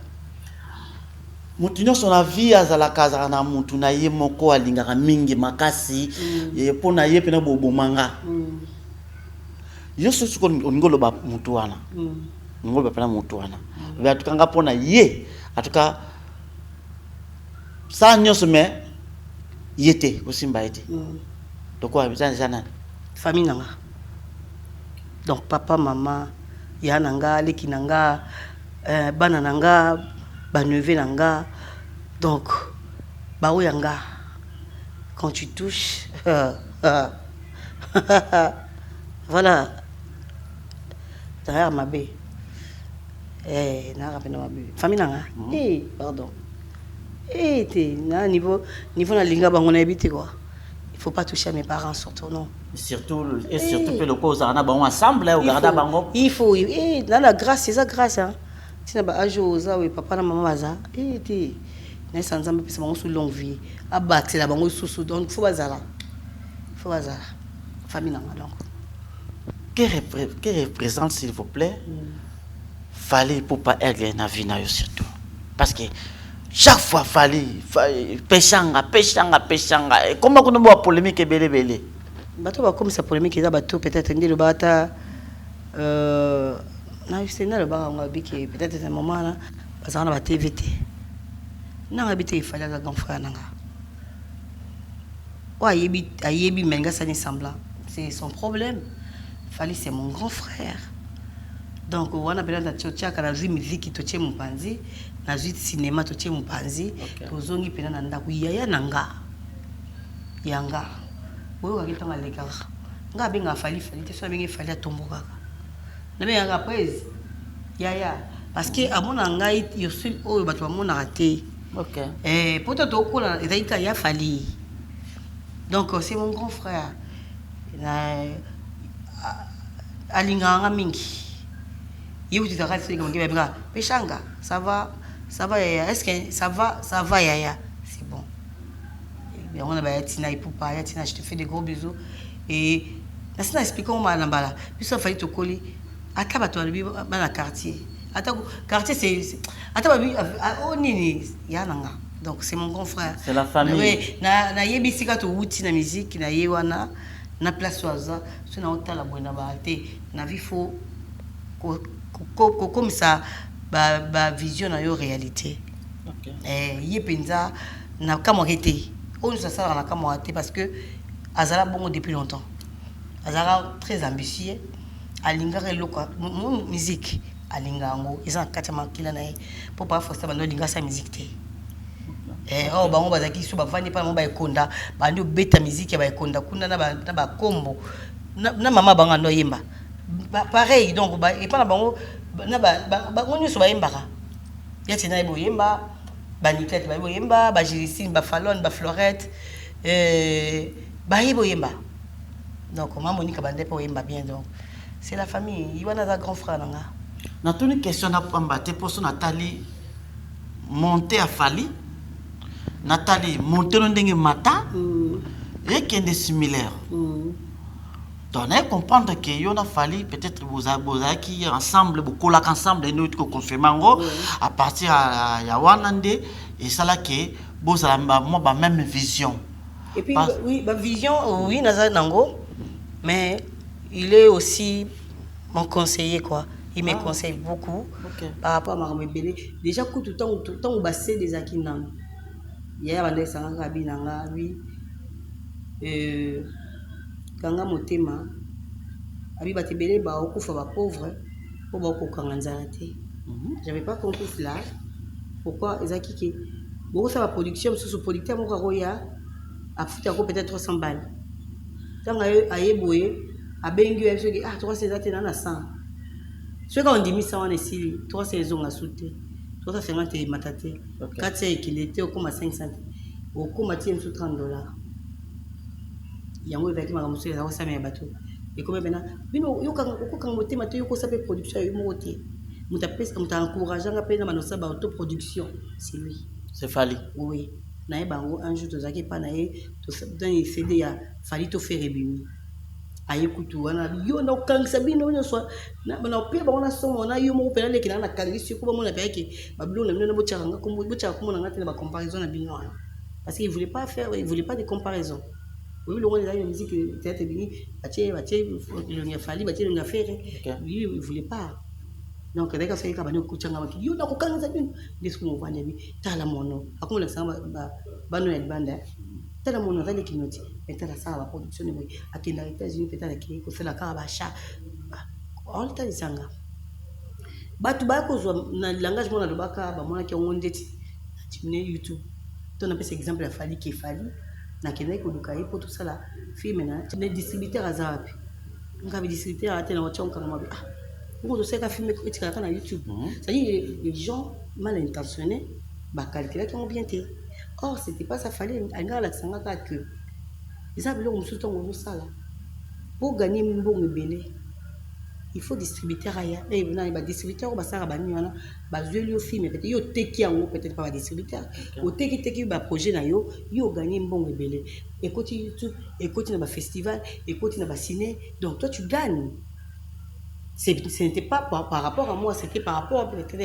mutu nyonso na vie azalaka na mutu na ye moko alingaka mingi makasi po na ye pena bobomanga yo soso ko ngolo ba mutu wana ngolo ba pena mutu wana ba tukanga pona ye atuka sa nyonso me yete osimba yete donc quoi bizana famille nanga donc papa maman ya nanga leki nanga bana nanga ba neveu nanga donc ba oyanga quand tu touches voilà derrière ma bé na rapena ma bé famille nanga pardon te na niveau na linga bango na habité quoi il faut pas toucher à mes parents surtout non surtout que le cause on a bon ensemble au garda bango il faut dans la grâce c'est ça grâce hein tina ba ajo za we papa na maman baza te na sanzamba pesa bango sous longue vie abattre la bango sous donc faut bazala famille nanga donc que représente s'il vous plaît fallait pour pas aider na vie na yo surtout parce que chaque fois fallait pechanga comment qu'on boit polémique belé bato ba comme ça polémique za bato peut-être ndi le bata na yusena le ba nga biki peut-être un moment là parce qu'on a TVT na habité il fallait ga grand frère nanga wa yebi menga ça ni semblant c'est son problème fallait c'est mon grand frère donc on a besoin de tchocha kana zi musique to tche mpanzi na zi cinéma to tche mpanzi to zongi pena na ndako yaya nanga yanga oyo ka kitanga leka nga benga fali te so benga fali atomboka na benga après yaya parce que amona ngai yo sul oyo bato amona raté peut-être to kola etaika ya fali donc c'est mon grand frère na alinganga mingi you tu t'arrêtes sur comme bien pechanga ça va yaya est-ce que ça va yaya c'est bon et on a ba tina et poupa ya tina je te fais des gros bisous et là ça explique comment na bala puis ça fallait te coller ata ba to dans la quartier ata quartier c'est ata ba on nini ya nanga Donc c'est mon grand frère. C'est la famille. Oui, na yebisika to wuti na musique na yewana na place waza so na otala bona ba te na vifo comme ça ba vision na yo réalité. OK. Yepenza na kamorete. On ça sert na kamorete parce que azala bongo depuis longtemps. Azala très ambitieux. Alinga reloka musique alinga ngo isa katama kila na pour pas forcer bando linga sa musique te. Oh bango bazaki so bavandi pa mba ekonda bandi obeta musique ba ekonda kuna na ba kombo na mama banga no yemba pareil donc ba et pas na bango na ba ngoni so ba yemba ka yati na ibo yemba ba Nicolette ba ibo yemba ba Jélicine ba Fallon ba Florette ba ibo yemba donc maman Monica bande pa yemba bien donc c'est la famille il y a un grand frère nanga na tuni question na pamba te poso Nathalie monter à Fali Nathalie monter no ndenge mata et qui est similaire donc on comprendre que yon a fallu peut-être vous qui ensemble beaucoup là ensemble et nous que confirmango à partir à yawanande et ça là que vous avez moi ba même vision et puis oui ma vision oui naza nango mais il est aussi mon conseiller quoi. Il me conseille beaucoup par rapport à ma rebelle. Déjà tout le temps au bassin des Akinan. Hier on est sans rabinanga oui. Kanga motema. Abi batebele ba okufa ba pauvre pour ba kokanganzalate. J'avais pas compris cela. Pourquoi ezaki ke beaucoup ça va production sous producteur mo karoya a foutu peut-être 300 balles. Quand ayeboye abengi yebsoki 300 zate na 100. Ce qu'on dit, ça on est ici, 3 saisons à sauter, 350 matate, 4 c'est qu'il était au comme à 500, au comme à $30. Il y a un avec ma monsieur, ça va s'amener bateau. Et comme maintenant, yo quand moté maté yo ko sape production yo moté. Muta encourageant à peine à manosa ba autoproduction, c'est lui. C'est Fali. Oui. Na bango un jour tozaki pa na ye to dans CD ya Fali to faire bimi. Ayekutu wana yo na okangisa bino nyonso na pe ba wana somo na yo mo pela lekina na kangisi ko ba mona pe ke babilo na bino na bochanga ko bochaka ko mona ngate na ba comparaison na bino parce qu'il voulait pas faire il voulait pas de comparaison oui le roi de la musique théâtre bini batie le nya Fali batie le nya faire lui il voulait pas donc dès que ça ka bani ko changa yo na ko kangisa bino ndisko mo vanya bi tala mono akumula sanga ba no ya banda tala mono zali kinoti metala ça la production de à qui les États-Unis peut-être qui ko fela ka ba chat all tali sanga batu ba ko zo na langage mona lobaka ba mona ki ngondeti timne YouTube to na pesa exemple ya Fali ki Fali na kene ko duka ipo tout ça là film na timne distributeur azapi ngabi distributeur atena wachonka kama on sait qu'un film est sur YouTube. C'est-à-dire les gens mal intentionnés bah calculer qui ont bien été. Or c'était pas ça fallait un la sanga que ils avaient le sous ton ça là. Pour gagner une bonne belé. Il faut distributeur aya et il va distributeur ba ça ba ni wana ba zueli au film peut-être yo teki en peut-être pas distributeur. Au teki ba projet na yo gagner une bonne belé. Écoute YouTube, écoute na ba festival, écoute na ba ciné. Donc toi tu gagnes. Ce n'était pas par rapport à moi, c'était par rapport à peut-être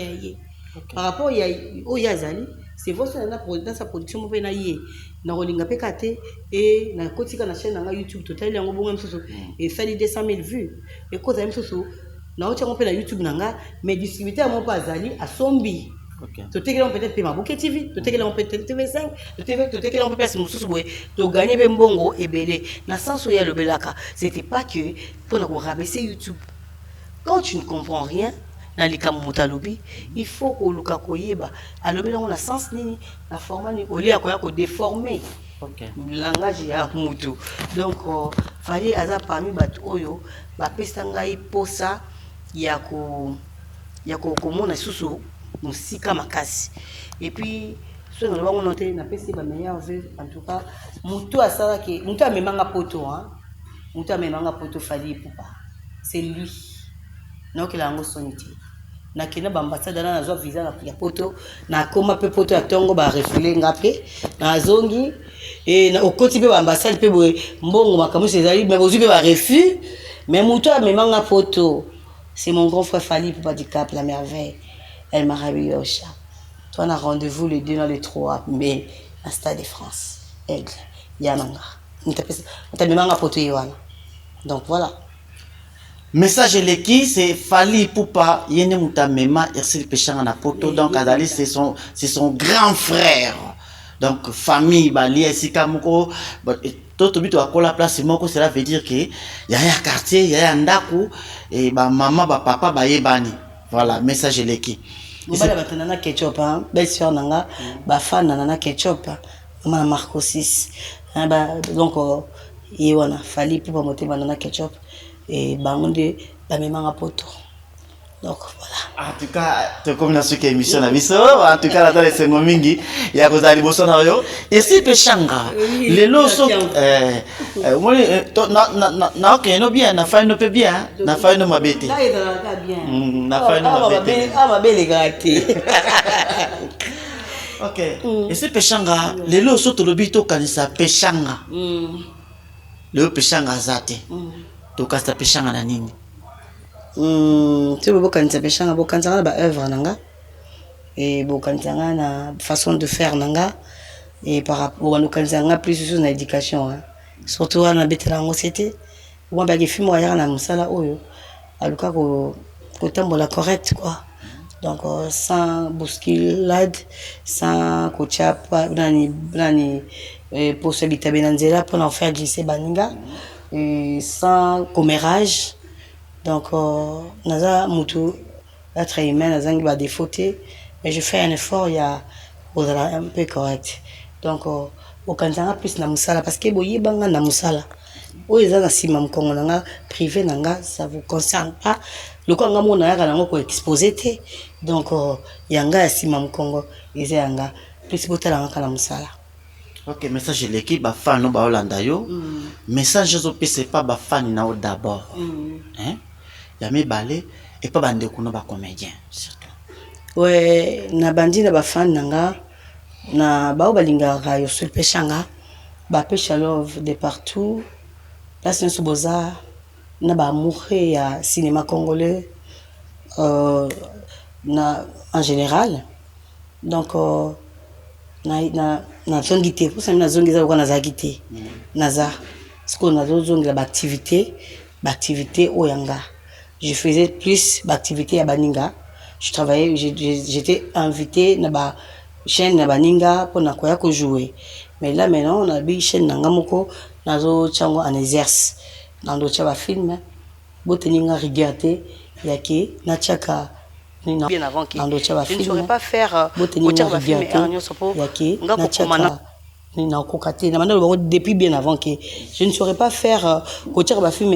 par rapport au Yazali, c'est votre dans sa production mobile naïe. Na rolinga pekate et na kotika na chaîne na YouTube total yango bongo msoso et fait 200 000 vues. Et cause ya msoso na ocha mo pe na YouTube nanga mais distributeur mo pas Azali a sombi. OK. Totekela peut-être pe Maboke TV, totekela peut-être TV5, totekela peut faire msoso boye. To gagner be mbongo ebele. Na sens ya le belaka, c'était pas que pour na ko rabaisser YouTube. Quand tu ne comprends rien, dans les cas il faut que le kakoyeba. Alors on a sens ni la forme ni au lieu à déformer. Le langage ya mutu. Donc fallait aza parmi batu oyo ba pesa ngai posa ya ko komona susu musika makasi. Et puis ce que nous avons noté na pesa ba meilleur vue en tout cas mutu asala ke mutu amemanga poto hein. Mutu amemanga poto fallait poupa. C'est lui. Na okela yango soniti na kena bambasada na zo visa na ya poto na koma pe poto ya tongo ba refule ngape na zongi et na okoti pe bambasade pe boye mbongo makamusi ezali mais bozu pe ba refus mais muto amemanga poto c'est mon grand frère Fali pour pas du Cap la merveille elle m'a rabiocha Toi, on a rendez-vous le 2 dans le 3 mai à Stade de France. Aigle. Yananga. On t'a mis un poteau Yoana. Donc voilà. Message leki c'est Fally Ipupa yene mutamema Ersil Pechanga na poto donc Adali c'est son grand frère. Donc famille bali esika moko toto bito akola place moko cela veut dire que y a un quartier, y a un ndaku et ba maman ba papa ba yebani. Voilà, message leki. Mbala batanana ketchup hein, belle sœur nanga ba fan nana ketchup. Maman Marco 6. Donc Yewana Fally Ipupa moté banana ketchup. Et bangonde la même en poto. Donc voilà. En tout cas, tu comme dans cette émission la biso, en tout cas là dans les sengomingi, il y a Rosa Liboso na yo. Et si Pechanga, les loso moi na OK, no bien, na fa no pe bien, na fa no mabete. Là il est bien. Na fa no mabete. Ah ma belle gâté. OK. Et si Pechanga, les loso to lobito kanisa Pechanga. Le Pechanga zate. To kasta Pechanga na nini? Tu veux bokanisa Pechanga bokanisa ba œuvre nanga et bokanisa na façon de faire nanga et par rapport à bokanisa plus sur na éducation hein. Surtout na betela ngo c'était ou ba ke film ya na musala oyo aluka ko tambola correct quoi. Donc sans bousculade, sans kochapa nani possibilité benanzela pour en faire glisser baninga et sans commérage. Donc, naza mutu être humain, naza ngi ba défauté, mais je fais un effort, il y a un peu correct. Donc, au kanzanga plus na musala parce que boye banga na musala. O eza na sima mkongo nanga privé nanga, ça vous concerne pas. Le ko nga mona yaka nango ko exposer te. Donc, yanga ya sima mkongo, eza yanga plus botala nga na musala. OK, message l'équipe ba fan no ba Holanda yo. Message zo pese pas ba fan na d'abord. Hein? Ya me balé et pas bande kuno ba comédien surtout. Ouais, na bandi na ba fan nanga na ba balinga yo sur Pechanga ba Pecha love de partout. Là c'est un boza na ba amour ya cinéma congolais na en général. Donc na zongité pour ça na zongiza ko na zagité. Naza ce qu'on a zongiza ba activité oyanga. Je faisais plus d'activités à Baninga. Je travaillais, j'étais invité dans la chaîne à Baninga pour jouer. Mais là maintenant, on a une chaîne Nangamoko, dans en exerce. Dans d'autres films, Boteninga regardé, Yaki, Nachaka. Bien avant que je ne saurais pas faire Boteninga regardé, Yaki, Nachaka. Depuis bien avant que je ne saurais pas faire film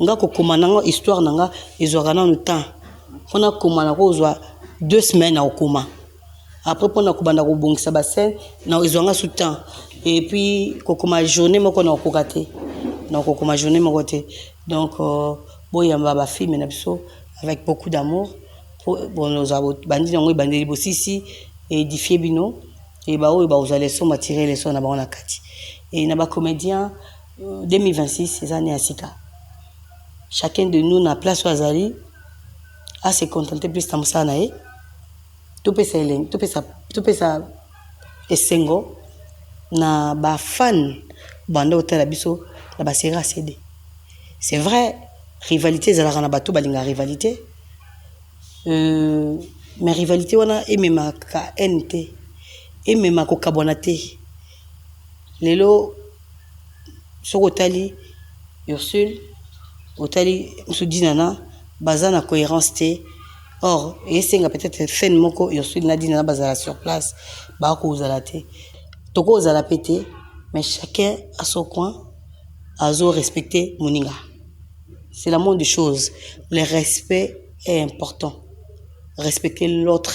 nga ko komana histoire nanga ezorana no temps pona komana ko zwa 2 semaines na okoma après pona ko banda ko bongisa ba scène na ezonga sous temps et puis ko koma journée moko na okokate na ko koma journée moko te donc boyamba ba film na biso avec beaucoup d'amour bon nous avons bandi ngo bandi bosisi édifier bino et ba o ba vous allez so tirer les sons na ba na kati et na ba comédien 2026 ces années à Sika. Chacun de nous na place Wazali à se contenter plus de ça nae tout peut ça esengo na ba fan banda hôtel biso na ba série CD. C'est vrai rivalité za na bato balinga rivalité mais rivalité wana emema ka NT emema ko kabonate lelo sokotali Ursule Otali Soudinana, bazana cohérence té. Or, et c'est peut-être fait moko Ursule Nadina bazala sur place, bako uzalate. Toko uzala pété, mais chacun à son coin, a zo respecter moninga. C'est la moindre des choses. Le respect est important. Respecter l'autre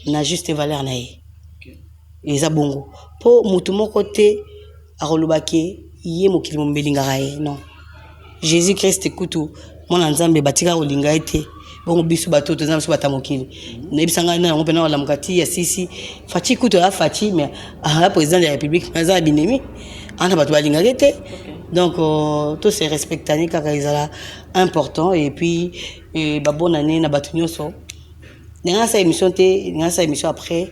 n'a juste valeur nae. Et ça bongo. Pour mutumo côté a rolobake yé mokili mombelinga rae non. Jésus-Christ écoute mon nzambe batika olinga ete bon biso bato tozana biso batamokili nebisanga na ngopena wala mukati ya sisi fachi kuto ya fachi mais à président de la République naza binemi ana bato balinga ete donc tout se respectani kaka izala important et puis ba bonne année na bato nyoso Dans sa émission après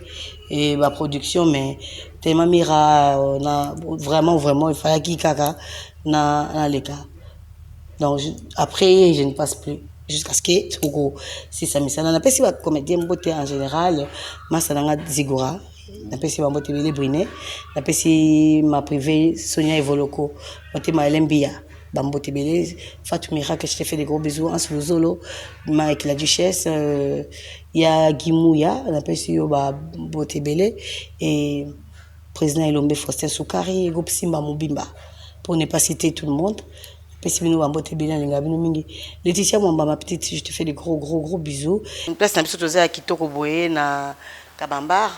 et ma production mais tellement mira on a vraiment il fallait qu'il caca na les cas. Donc après je ne passe plus jusqu'à ce que si ça me ça n'a pas si va comédien beauté en général ma ça n'a zigora n'a pas si va beauté les Briné n'a pas si ma privée Sonia Evoloko beauté ma Lembia Bambo Tébélé, Fatou Mira, que je te fais des gros bisous, Hans Luzolo, avec la duchesse, il y a Guimouya, on appelle ça Bambo Tébélé, et président Elombe Faustin Soukari, et groupe Simba Mobimba, pour ne pas citer tout le monde. Pessimino Bambo Tébélé, Laetitia Mwamba, ma petite, je te fais des gros bisous. Une place, on a à Kitoko Boye, na Kabambar,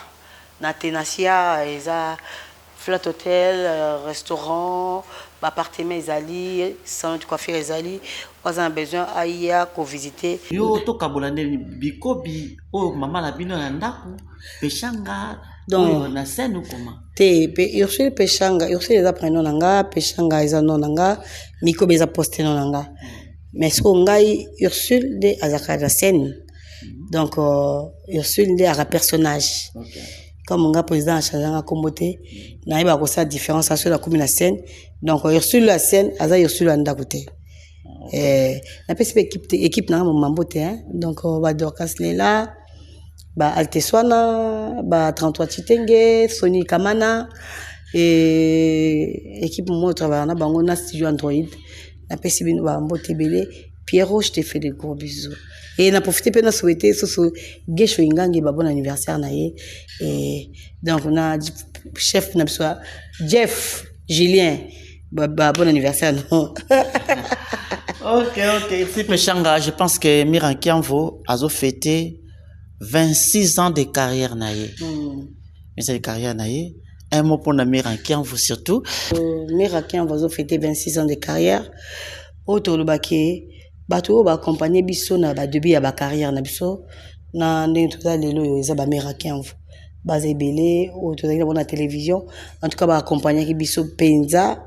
na Tenacia, Eza, Flat Hotel, restaurant, appartement ezali, salon de coiffure ezali, on a besoin aïa ko visiter. Yo to kabolande bikobi o mama la bino na ndaku peshanga donc na scène comment te pe Ursule peshanga Ursule eza prénom nanga peshanga eza nom nanga mikobi eza poste nom nanga mais so ngai Ursule de azaka la scène donc Ursule de ara personnage okay. Comme on a président changeant comboté na iba ko sa différence sur la commune la scène donc Ursule la scène aza Ursule anda côté na pesi équipe na mamboté hein donc ba Dorcas Lela ba Alteswana ba 33 Chitenge Sony Kamana et équipe mo travailler na bango na studio Android na pesi bino ba mboté belé Pierrot je te fais des gros bisous. Et on a profité pour nous souhaiter ce Gesho Ingangi bon anniversaire naie et donc on a chef n'absoa Jeff Julien bon anniversaire non. OK c'est Peshanga je pense que Miranki Anvo a fêté 26 ans de carrière naie. Mais c'est carrière naie un mot pour Miranki Anvo surtout Miranki Anvo a fêté 26 ans de carrière autour Baké bato ba accompagner biso na ba début ya ba carrière na biso na ndenge tout ça lelo eza ba Mirakin ba zebele o to na télévision en tout cas ba accompagner ki biso penza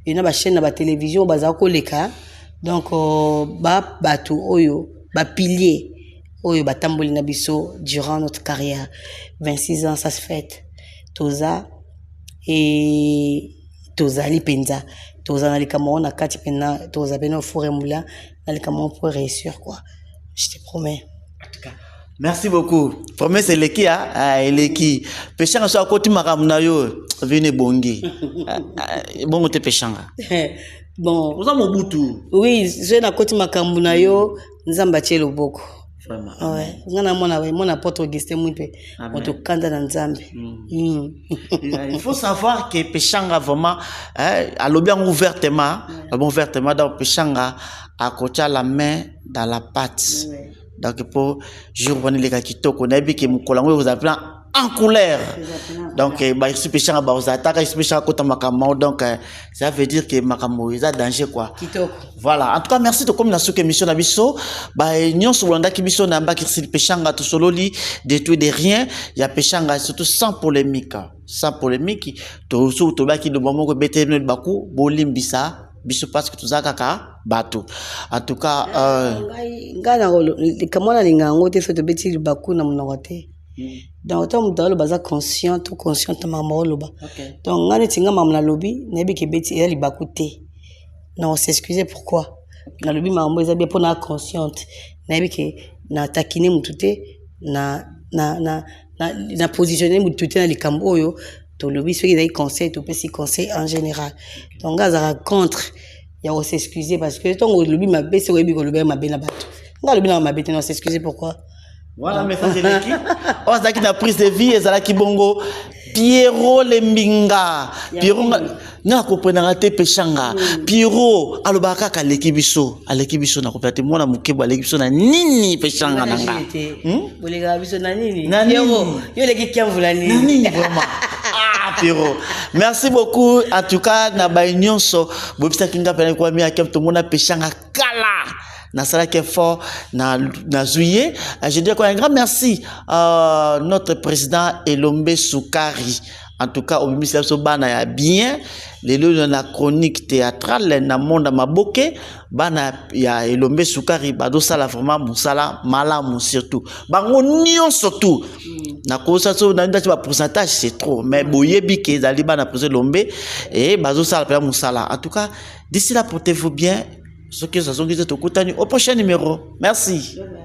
et na ba chaîne na ba télévision ba za ko leka donc ba bato oyo ba pilier oyo ba tamboli na biso durant notre carrière 26 ans ça se fête toza et tozali penza toza na likamon na kati pena toza beno fouré moulin na likamon pour réussir quoi je te promets en tout cas merci beaucoup promets c'est leki eleki peshanga so akoti makamu na yo vene bongi bongo te peshanga bon oza mobutu oui je na koti makamu na yo nzamba tielo boko vraiment ouais ngana mona porte Augustin Mwipe on te kanda na nzambe il faut savoir que Peshanga vraiment a lobby ouvertement donc Peshanga a coaché la main dans la pâte donc pour jour bonne les kitoko na bi ke mukolango vous appelez en couleur donc ba Peshanga ba vous attaque Peshanga kota makamo donc ça veut dire que makamo il a danger quoi kitoko voilà en tout cas merci de comme la sous émission na biso ba nyonso bolanda ki biso na ba ki Peshanga to sololi de tout de rien il y a Peshanga surtout sans polémique to so to ba ki de moment ko bete no baku bolimbisa biso parce que tuzaka ka bato en tout cas ngana kamona lingango te so to beti baku na monote donc autant mutalo baza conscient mama loba donc ngani tinga mama na lobby na bi ke beti ya libaku te non s'excuser pourquoi na lobby mambo eza bien pour na consciente na bi ke na takine mutute na positionner mutute na likambo oyo to lobby ceux qui conseil to pesi conseil en général donc ngazara contre ya on s'excuser parce que ton lobby ma bese webi ko lobby ma bena bato nga lobby na ma bete non s'excuser pourquoi. Voilà, mais ça c'est l'équipe. On a qui na prise de vie, et qui bongo. Pierrot Lembinga. Pierrot, n'a comprenant te Peshanga. Pierrot, alobaka ka l'équipe biso. À l'équipe biso na complété. Moi na mukebo à l'équipe biso na nini Peshanga nanga. Bolega biso na nini. Pierrot, yo l'équipe qui envoie nini. Nini vraiment. Pierrot. Merci beaucoup. En tout cas, na ba nyonso. Bobisa kinga pele kwa mi akem to mona Peshanga kala. Nasala qui est fort na juillet. Je dis un grand merci à notre président Elombe Soukari. en tout cas obimisa so bana ya bien lelo na chronique théâtrale na monde maboke bana ya Elombe Sukari bado sala vraiment musala malamu surtout bango nion surtout na kosa so na ndati ba pourcentage c'est trop mais boyebi ke zali bana projet Lombe et bazo sala pa musala en tout cas d'ici là portez-vous bien ce que ça sont au prochain numéro merci.